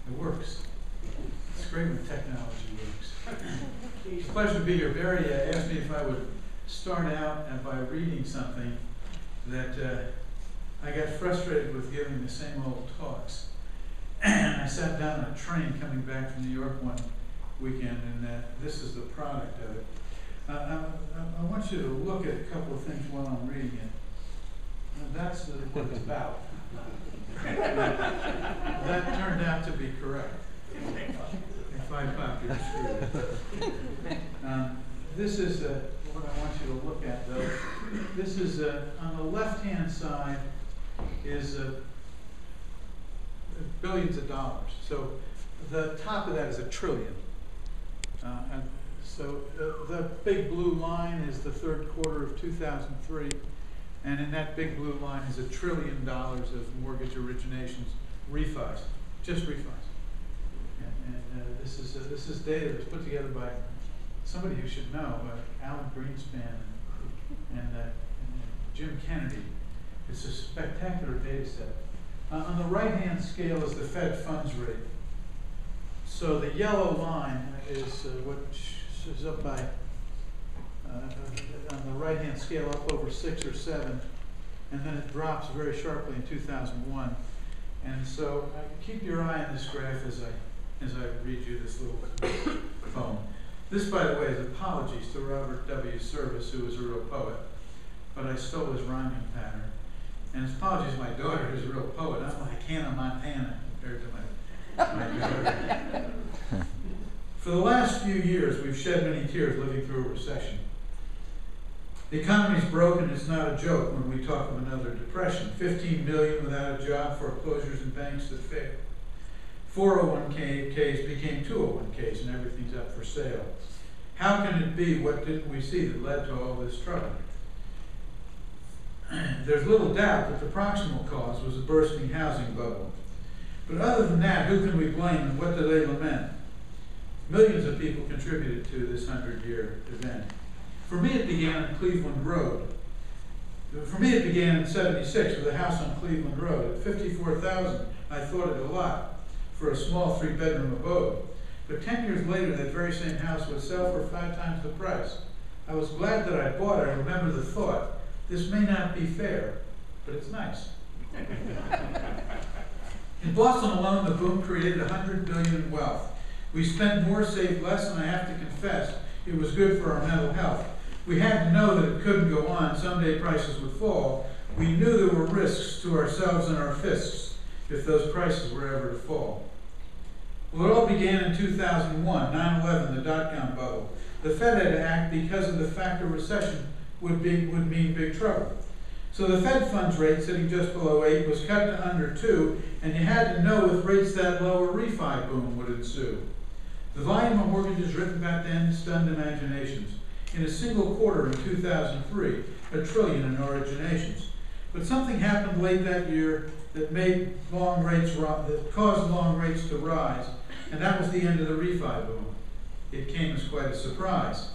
It works. It's great when technology works. It's a pleasure to be here. Barry asked me if I would start out by reading something that I got frustrated with giving the same old talks. And I sat down on a train coming back from New York one weekend, and this is the product of it. I want you to look at a couple of things while I'm reading it. And that's what it's about. That turned out to be correct. If I pop your screw. This is what I want you to look at, though. This is on the left-hand side is billions of dollars. So the top of that is $1 trillion. And so the big blue line is the third quarter of 2003. And in that big blue line is $1 trillion of mortgage originations, refis, just refis. And this is data that's put together by somebody who should know, Alan Greenspan and Jim Kennedy. It's a spectacular data set. On the right-hand scale is the Fed funds rate. So the yellow line is what is up by, on the right-hand scale, up over 6 or 7, and then it drops very sharply in 2001. And so keep your eye on this graph as I read you this little poem. This, by the way, is apologies to Robert W. Service, who was a real poet, but I stole his rhyming pattern. And his apologies to my daughter, who's a real poet. I'm like Hannah Montana compared to my daughter. For the last few years, we've shed many tears living through a recession. The economy's broken. It's not a joke when we talk of another depression. 15 million without a job, foreclosures and banks that failed. 401ks became 201ks, and everything's up for sale. How can it be? What didn't we see that led to all this trouble? There's little doubt that the proximal cause was a bursting housing bubble. But other than that, who can we blame and what do they lament? Millions of people contributed to this 100-year event. For me, it began on Cleveland Road. For me, it began in '76 with a house on Cleveland Road. At $54,000, I thought it a lot for a small 3-bedroom abode. But 10 years later, that very same house would sell for 5 times the price. I was glad that I bought it. I remember the thought, this may not be fair, but it's nice. In Boston alone, the boom created $100 billion in wealth. We spent more, saved less, and I have to confess, it was good for our mental health. We had to know that it couldn't go on. Someday prices would fall. We knew there were risks to ourselves and our fiscs if those prices were ever to fall. Well, it all began in 2001, 9/11, the dot-com bubble. The Fed had to act because of the fact a recession would mean big trouble. So the Fed funds rate, sitting just below 8, was cut to under 2, and you had to know with rates that low, a refi boom would ensue. The volume of mortgages written back then stunned imaginations. In a single quarter in 2003, $1 trillion in originations. But something happened late that year that made that caused long rates to rise, and that was the end of the refi boom. It came as quite a surprise.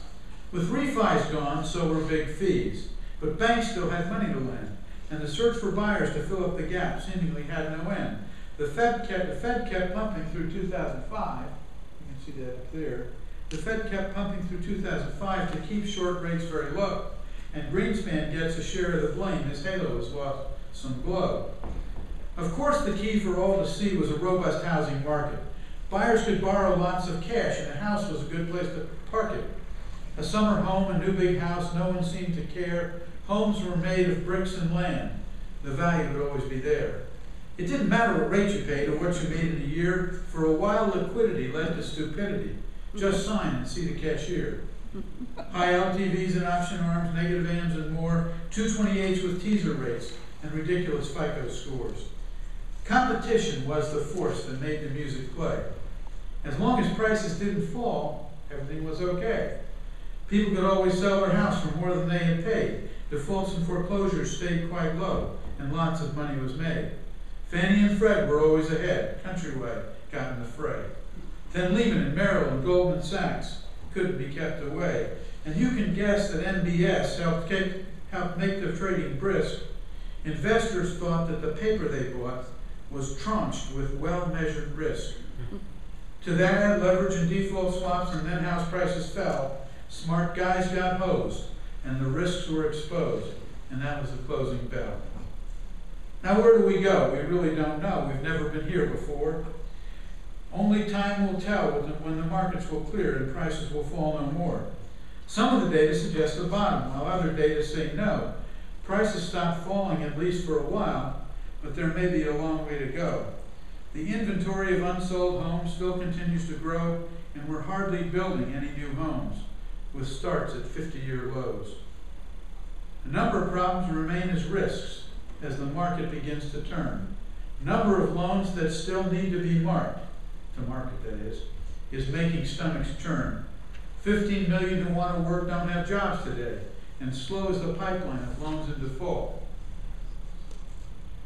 With refis gone, so were big fees. But banks still had money to lend, and the search for buyers to fill up the gap seemingly had no end. The Fed kept pumping through 2005. You can see that up there. The Fed kept pumping through 2005 to keep short rates very low, and Greenspan gets a share of the blame. His halo has lost some glow. Of course, the key for all to see was a robust housing market. Buyers could borrow lots of cash, and a house was a good place to park it. A summer home, a new big house, no one seemed to care. Homes were made of bricks and land. The value would always be there. It didn't matter what rate you paid or what you made in a year. For a while, liquidity led to stupidity. Just sign and see the cashier. High LTVs and option arms, negative AMs and more, 228s with teaser rates, and ridiculous FICO scores. Competition was the force that made the music play. As long as prices didn't fall, everything was okay. People could always sell their house for more than they had paid. Defaults and foreclosures stayed quite low, and lots of money was made. Fannie and Fred were always ahead. Countrywide got in the fray. Then Lehman and Merrill and Goldman Sachs couldn't be kept away. And you can guess that MBS helped make the trading brisk. Investors thought that the paper they bought was tranched with well-measured risk. To that add leverage and default swaps, and then house prices fell. Smart guys got hosed, and the risks were exposed, and that was the closing bell. Now where do we go? We really don't know. We've never been here before. Only time will tell when the markets will clear and prices will fall no more. Some of the data suggests a bottom, while other data say no. Prices stop falling at least for a while, but there may be a long way to go. The inventory of unsold homes still continues to grow, and we're hardly building any new homes, with starts at 50-year lows. A number of problems remain as risks as the market begins to turn. Number of loans that still need to be marked, to market that is making stomachs churn. 15 million who want to work don't have jobs today, and slow is the pipeline of loans in default,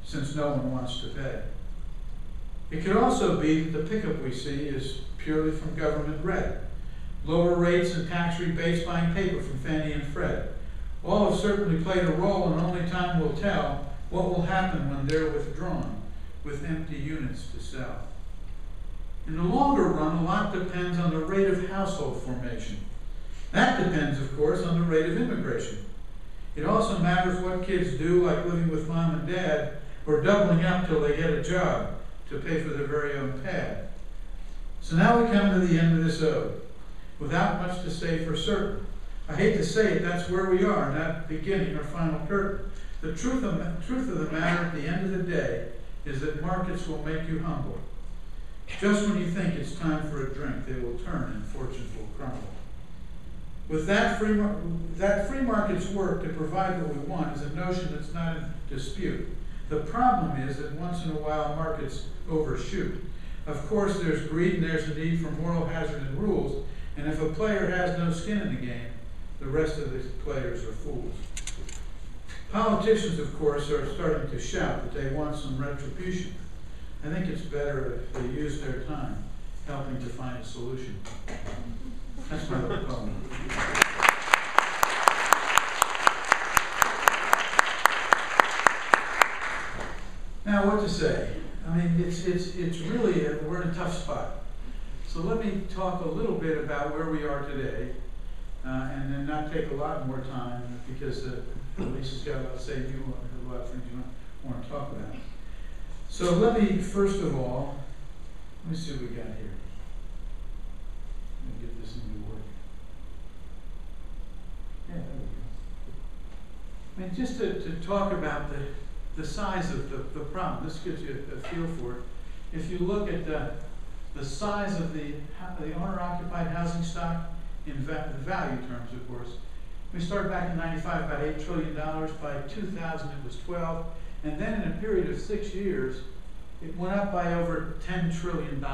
since no one wants to pay. It could also be that the pickup we see is purely from government red. Lower rates and tax rebates buying paper from Fannie and Fred. All have certainly played a role, and only time will tell what will happen when they're withdrawn with empty units to sell. In the longer run, a lot depends on the rate of household formation. That depends, of course, on the rate of immigration. It also matters what kids do, like living with mom and dad, or doubling up till they get a job to pay for their very own pad. So now we come to the end of this ode, without much to say for certain. I hate to say it, that's where we are, not beginning or final curtain. The truth of the matter at the end of the day is that markets will make you humble. Just when you think it's time for a drink, they will turn and fortunes will crumble. With that free market's work to provide what we want is a notion that's not in dispute. The problem is that once in a while markets overshoot. Of course, there's greed and there's a need for moral hazard and rules, and if a player has no skin in the game, the rest of the players are fools. Politicians, of course, are starting to shout that they want some retribution. I think it's better if they use their time helping to find a solution. That's my little poem. Now, what to say? I mean, it's really, we're in a tough spot. So let me talk a little bit about where we are today, and then not take a lot more time, because Lisa's got a lot to say, a lot of things you want to talk about. So let me, first of all, let me see what we got here. Let me get this into work. Yeah, there we go. I mean, just to talk about the size of the problem, this gives you a feel for it. If you look at the size of the owner-occupied housing stock in value terms, of course, we started back in '95 about $8 trillion. By 2000, it was 12. And then in a period of 6 years, it went up by over $10 trillion.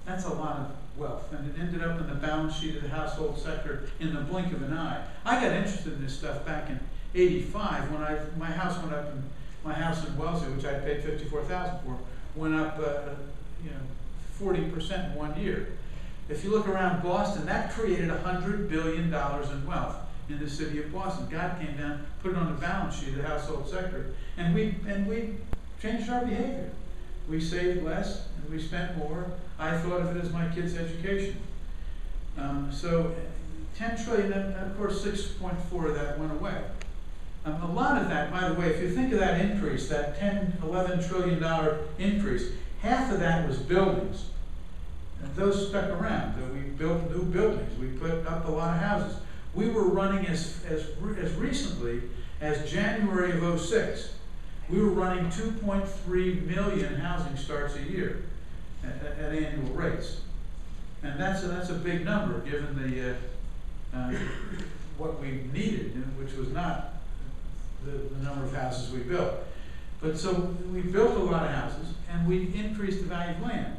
That's a lot of wealth. And it ended up in the balance sheet of the household sector in the blink of an eye. I got interested in this stuff back in '85 when my house went up, and my house in Wellesley, which I paid $54,000 for, went up 40% in 1 year. If you look around Boston, that created $100 billion in wealth in the city of Boston. God came down, put it on the balance sheet of the household sector, and we changed our behavior. We saved less and we spent more. I thought of it as my kids' education. So 10 trillion, of course 6.4 of that went away. A lot of that, by the way, if you think of that increase, that $11 trillion increase, half of that was buildings. And those stuck around. We built new buildings. We put up a lot of houses. We were running as recently as January of '06. We were running 2.3 million housing starts a year at annual rates, and that's a big number given the what we needed, which was not the number of houses we built. But so we built a lot of houses, and we increased the value of land.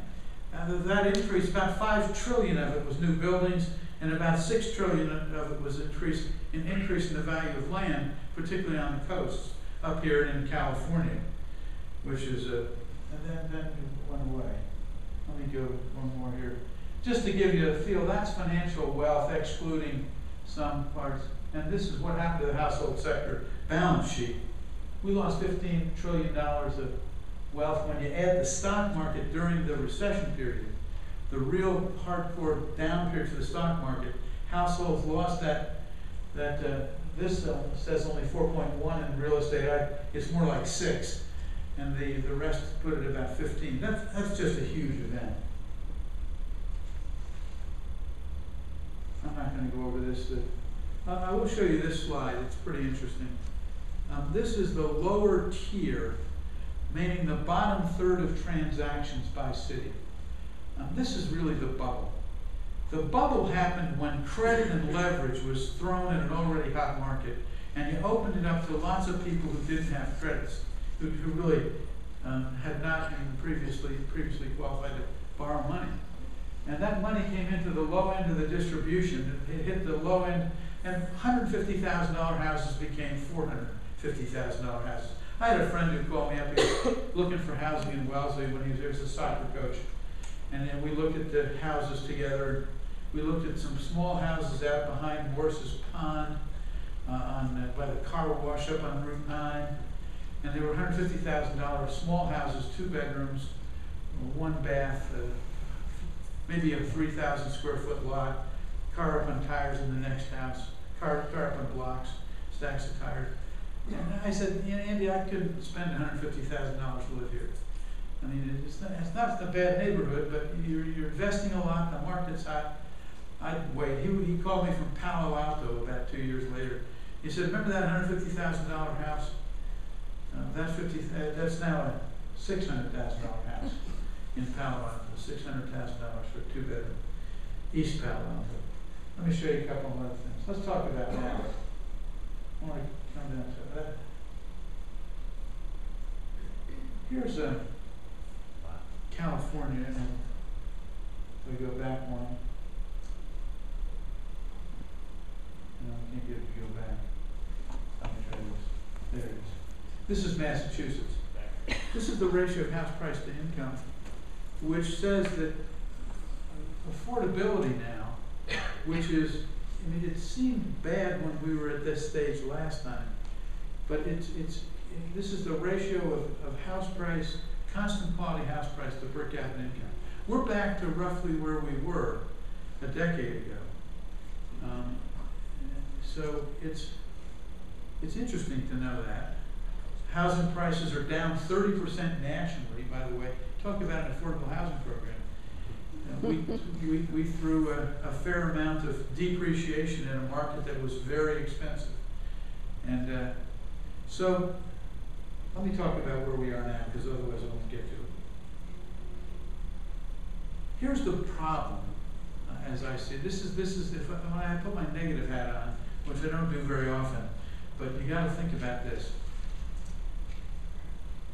That increase, about 5 trillion of it was new buildings, and about 6 trillion of it was increase in the value of land, particularly on the coasts up here in California, which is and then it went away. Let me go one more here, just to give you a feel. That's financial wealth excluding some parts, and this is what happened to the household sector balance sheet. We lost $15 trillion of wealth when you add the stock market during the recession period. the real hardcore down period for the stock market, households lost this says only 4.1 in real estate. It's more like 6, and the rest put it about 15. That's just a huge event. I'm not going to go over this. I will show you this slide. It's pretty interesting. This is the lower tier, meaning the bottom third of transactions by city. This is really the bubble. The bubble happened when credit and leverage was thrown in an already hot market, and you opened it up to lots of people who didn't have credits, who really had not been previously qualified to borrow money. And that money came into the low end of the distribution. It hit the low end, and $150,000 houses became $450,000 houses. I had a friend who called me up. He was looking for housing in Wellesley when he was a soccer coach. And then we looked at the houses together. We looked at some small houses out behind Morse's Pond by the car wash up on Route 9. And they were $150,000 small houses, 2 bedrooms, 1 bath, maybe a 3,000 square foot lot, car up on tires in the next house, car up on blocks, stacks of tires. And I said, Andy, I couldn't spend $150,000 to live here. I mean, it's not a bad neighborhood, but you're investing a lot, the market's hot. I'd wait. He called me from Palo Alto about 2 years later. He said, remember that $150,000 house? That's now a $600,000 house in Palo Alto, $600,000 for a 2-bedroom, East Palo Alto. Let me show you a couple of other things. Let's talk about that. I want to come down to that. Here's California, and we go back one. No, I can't get it to go back. Let me try this. There it is. This is Massachusetts. This is the ratio of house price to income, which says that affordability now, which is, I mean, it seemed bad when we were at this stage last time, but this is the ratio of house price, constant quality house price to per capita income. We're back to roughly where we were a decade ago. So it's interesting to know that. Housing prices are down 30% nationally, by the way. Talk about an affordable housing program. We threw a fair amount of depreciation in a market that was very expensive. And so let me talk about where we are now, because otherwise I won't get to it. Here's the problem, as I see it. This is when I put my negative hat on, which I don't do very often, but you got to think about this.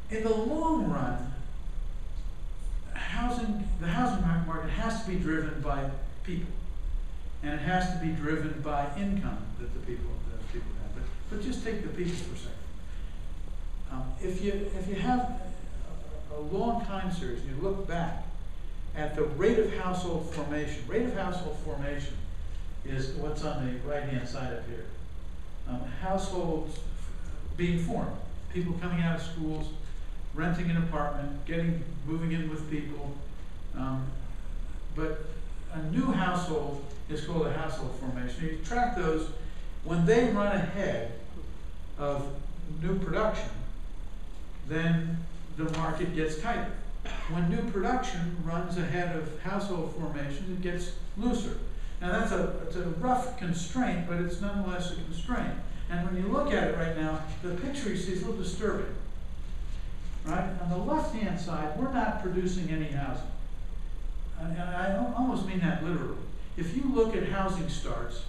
In the long run, the housing market has to be driven by people, and it has to be driven by income that the people have. But just take the people for a second. If you have a long time series, and you look back at the rate of household formation. Rate of household formation is what's on the right-hand side up here. Households being formed, people coming out of schools, renting an apartment, moving in with people. But a new household is called a household formation. You track those when they run ahead of new production, then the market gets tighter. When new production runs ahead of household formation, it gets looser. Now it's a rough constraint, but it's nonetheless a constraint. And when you look at it right now, the picture you see is a little disturbing. Right? On the left-hand side, we're not producing any housing. And I almost mean that literally. If you look at housing starts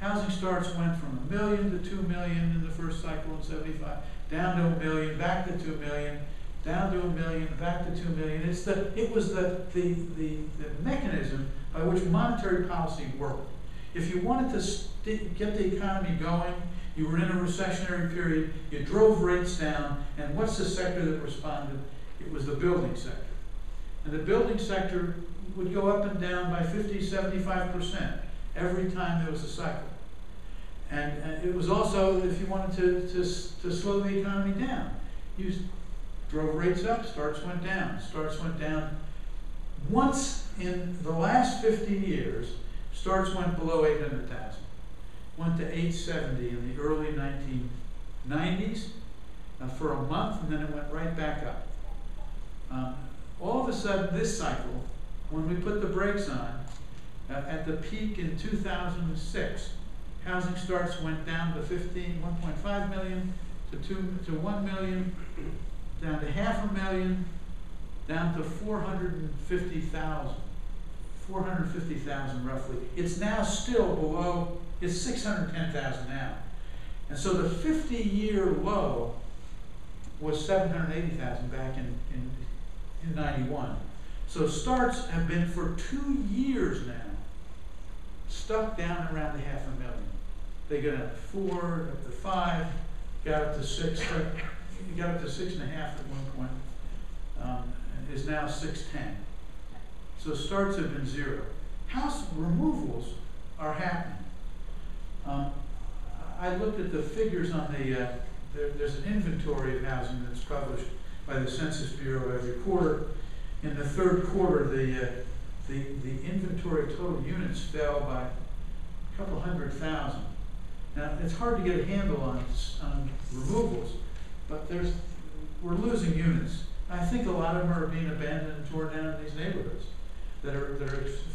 went from 1 million to 2 million in the first cycle in 75, down to 1 million, back to 2 million, down to 1 million, back to 2 million. It was the mechanism by which monetary policy worked. If you wanted to get the economy going, you were in a recessionary period, you drove rates down, and what's the sector that responded? It was the building sector. And the building sector would go up and down by 50, 75% every time there was a cycle. And it was also, if you wanted to slow the economy down, you drove rates up, starts went down. Starts went down Once in the last 50 years, starts went below 800,000. Went to 870 in the early 1990s for a month, and then it went right back up. All of a sudden, this cycle, when we put the brakes on, at the peak in 2006, housing starts went down to 1.5 million, to 1 million, down to 500,000, down to 450,000 roughly. It's now still below, it's 610,000 now. And so the 50-year low was 780,000 back in 91. So starts have been for 2 years now stuck down around the 500,000. They got up to 4, up to 5, got up to 6, got up to 6.5 at one point. Is now 610. So starts have been 0. House removals are happening. I looked at the figures on the, there's an inventory of housing that's published by the Census Bureau every quarter. In the third quarter, the inventory total units fell by a couple 100,000. Now, it's hard to get a handle on removals, but we're losing units. I think a lot of them are being abandoned and torn down in these neighborhoods that are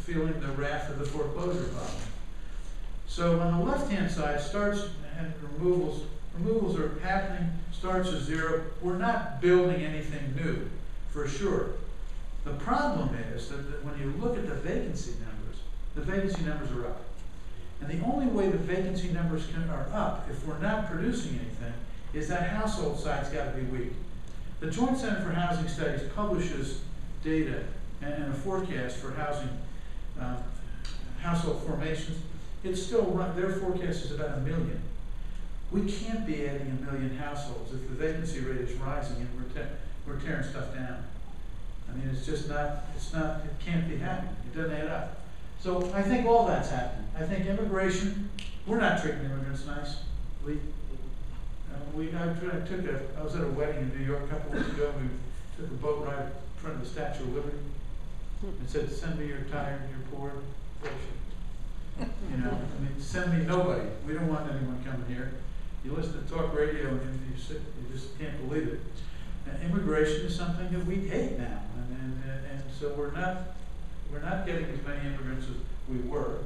feeling the wrath of the foreclosure problem. So on the left-hand side, starts and removals are happening, starts is 0. We're not building anything new, for sure. The problem is that when you look at the vacancy numbers are up. And the only way the vacancy numbers are up, if we're not producing anything, is that household side's got to be weak. The Joint Center for Housing Studies publishes data and a forecast for housing household formations. It's still their forecast is about 1 million. We can't be adding 1 million households if the vacancy rate is rising and we're tearing stuff down. I mean, it's just not, it can't be happening. It doesn't add up. So I think all that's happening. I think immigration, we're not treating immigrants nice. I was at a wedding in New York a couple weeks ago. We took a boat ride in front of the Statue of Liberty and said, "Send me your tired and your poor." You know, I mean, send me nobody. We don't want anyone coming here. You listen to talk radio and you just can't believe it. Immigration is something that we hate now, and so we're not getting as many immigrants as we were.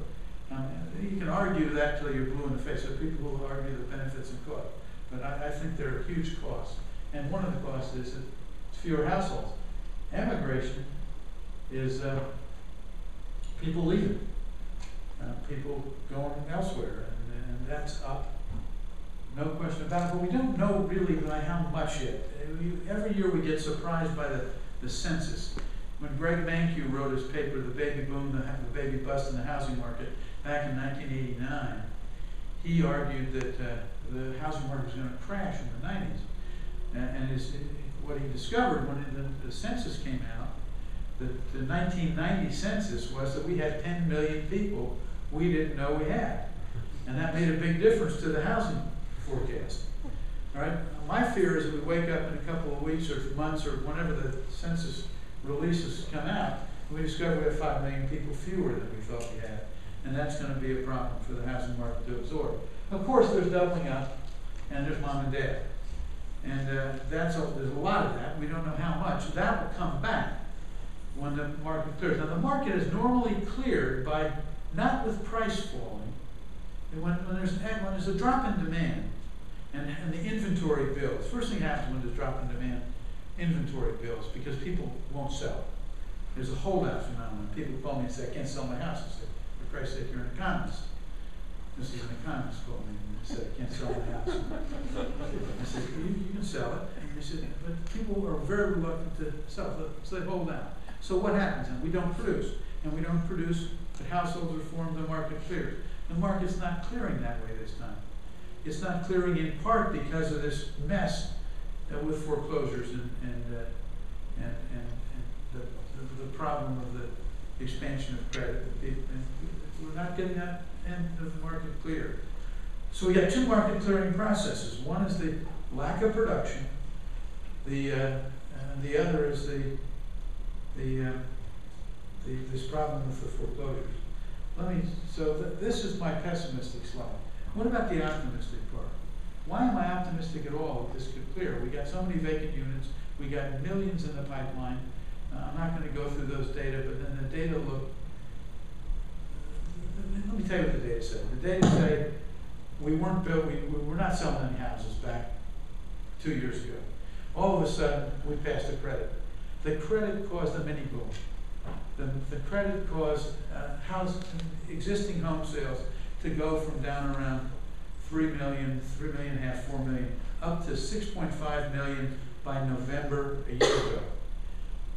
You can argue that till you're blue in the face. There are people who will argue the benefits and costs, but I think there are huge costs. And one of the costs is that it's fewer households. Emigration is people leaving, people going elsewhere, and that's up. No question about it, but we don't know really by how much yet. Every year we get surprised by the census. When Greg Mankiw wrote his paper, The Baby Boom, the Baby Bust in the Housing Market, back in 1989, he argued that the housing market was going to crash in the 90s. And what he discovered when the census came out, the 1990 census was that we had 10 million people we didn't know we had. And that made a big difference to the housing forecast. All right. My fear is that we wake up in a couple of weeks or months or whenever the census releases come out, and we discover we have 5 million people fewer than we thought we had, and that's going to be a problem for the housing market to absorb. Of course, there's doubling up, and there's mom and dad, and there's a lot of that. We don't know how much. That will come back when the market clears. Now, the market is normally cleared by not with price falling. When there's a drop in demand and the inventory builds, first thing happens when there's a drop in demand, inventory builds, because people won't sell. There's a holdout phenomenon. People call me and say, "I can't sell my house." I say, "For Christ's sake, you're an economist." This is an economist called me and said, "I can't sell my house." I said, you can sell it. And they said, "But people are very reluctant to sell it, so they hold out." So what happens then? We don't produce. And we don't produce, the households are formed, the market clears. The market's not clearing that way this time. It's not clearing in part because of this mess with foreclosures and the problem of the expansion of credit. We're not getting that end of the market clear. So we got 2 market clearing processes. One is the lack of production. The other is the this problem with the foreclosures. This is my pessimistic slide. What about the optimistic part? Why am I optimistic at all if this could clear? We got so many vacant units, we got millions in the pipeline. I'm not going to go through those data, but then the data look, let me tell you what the data said. The data say we were not selling any houses back 2 years ago. All of a sudden, we passed a credit. The credit caused a mini boom. The credit caused existing home sales to go from down around 3 million, 3.5 million, 4 million, up to 6.5 million by November a year ago.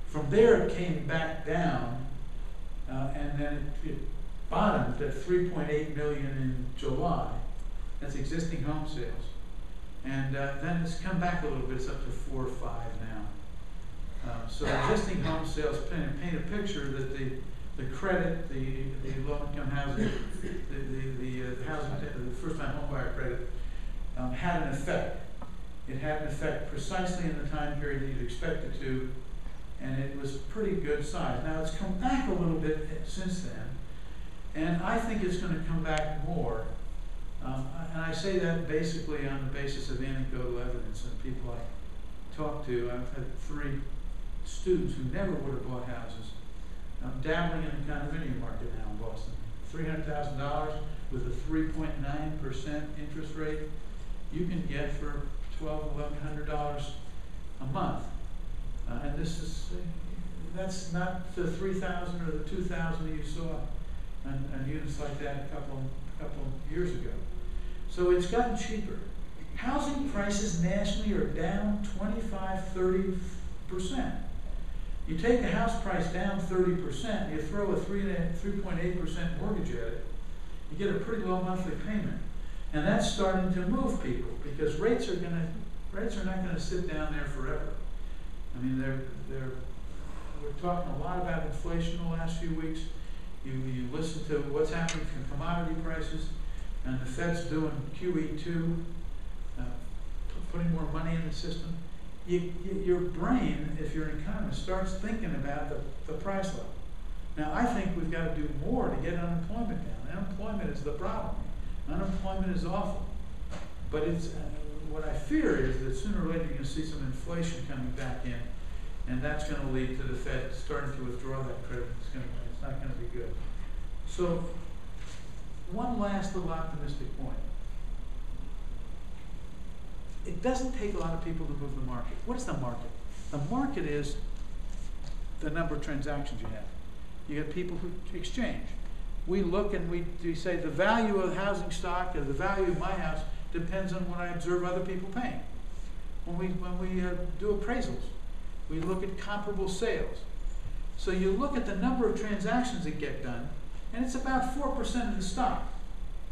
From there, it came back down, and then it bottomed at 3.8 million in July. That's existing home sales. And then it's come back a little bit. It's up to 4 or 5 now. So existing home sales paint a picture that the credit, the low-income housing, the housing, the first-time homebuyer credit had an effect. It had an effect precisely in the time period that you'd expect it to, and it was pretty good size. Now it's come back a little bit since then, and I think it's going to come back more. And I say that basically on the basis of anecdotal evidence and people I talk to. I've had 3 students who never would have bought houses, dabbling in the condominium market now in Boston. $300,000 with a 3.9% interest rate, you can get for $1,200, $1,100 a month. And that's not the 3,000 or the 2,000 that you saw on units like that a couple of years ago. So it's gotten cheaper. Housing prices nationally are down 25–30%. You take a house price down 30%, you throw a 3.8% mortgage at it, you get a pretty low monthly payment. And that's starting to move people because rates are not going to sit down there forever. I mean, we're talking a lot about inflation the last few weeks. You listen to what's happening to commodity prices, and the Fed's doing QE2, putting more money in the system. Your brain, if you're an economist, starts thinking about the price level. Now, I think we've got to do more to get unemployment down. Unemployment is the problem. Unemployment is awful. But what I fear is that sooner or later you're going to see some inflation coming back in, and that's going to lead to the Fed starting to withdraw that credit. It's not going to be good. So, one last little optimistic point. It doesn't take a lot of people to move the market. What is the market? The market is the number of transactions you have. You get people who exchange. We look and we say the value of housing stock or the value of my house depends on what I observe other people paying. When we do appraisals, we look at comparable sales. So you look at the number of transactions that get done, and it's about 4% of the stock.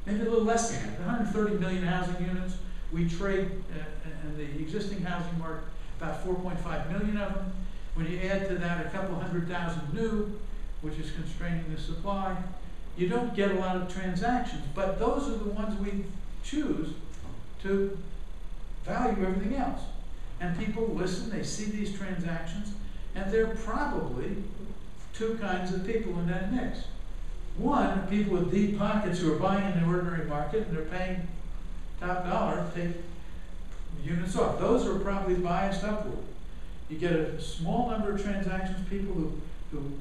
Maybe a little less than that. 130 million housing units. We trade in the existing housing market about 4.5 million of them. When you add to that a couple 100,000 new, which is constraining the supply, you don't get a lot of transactions, but those are the ones we choose to value everything else. And people listen, they see these transactions, and there are probably 2 kinds of people in that mix. One, people with deep pockets who are buying in the ordinary market and they're paying top dollar to take units off. Those are probably biased upward. You get a small number of transactions, people who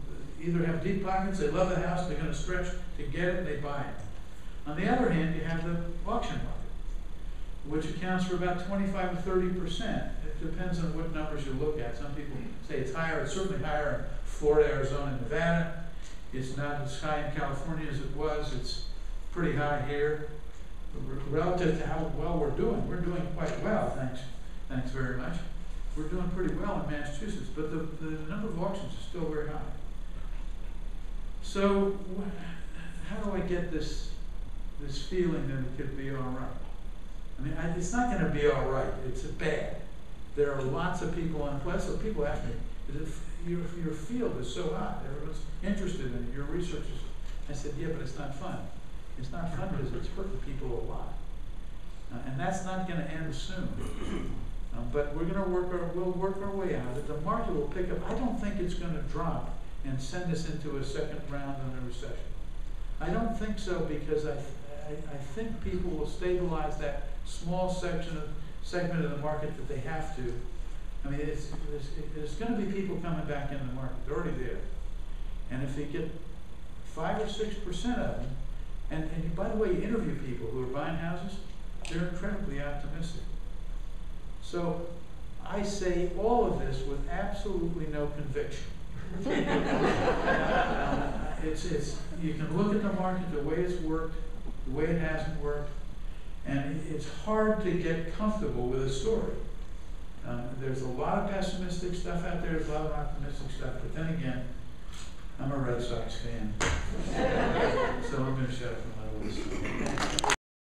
either have deep pockets, they love the house, they're going to stretch to get it, they buy it. On the other hand, you have the auction market, which accounts for about 25 to 30%. It depends on what numbers you look at. Some people say it's higher, it's certainly higher in Florida, Arizona, and Nevada. It's not as high in California as it was. It's pretty high here. Relative to how well we're doing quite well, thanks very much. We're doing pretty well in Massachusetts, but the number of auctions is still very high. So how do I get this feeling that it could be all right? I mean, it's not going to be all right. It's bad. There are lots of people on quest. So people ask me, your field is so hot. Everyone's interested in it. Your researchers. I said, yeah, but it's not fun. It's not fun because it's hurting people a lot. And that's not going to end soon. But we'll work our way out of it. The market will pick up. I don't think it's going to drop and send us into a second round on a recession. I don't think so, because I think people will stabilize that small segment of the market that they have to. I mean, there's going to be people coming back in the market. They're already there. And if you get 5 or 6% of them, and by the way, you interview people who are buying houses, they're incredibly optimistic. So I say all of this with absolutely no conviction. You can look at the market, the way it's worked, the way it hasn't worked, and it's hard to get comfortable with a story. There's a lot of pessimistic stuff out there, there's a lot of optimistic stuff, but then again, I'm a Red Sox fan. So I'm going to shut up and let all this.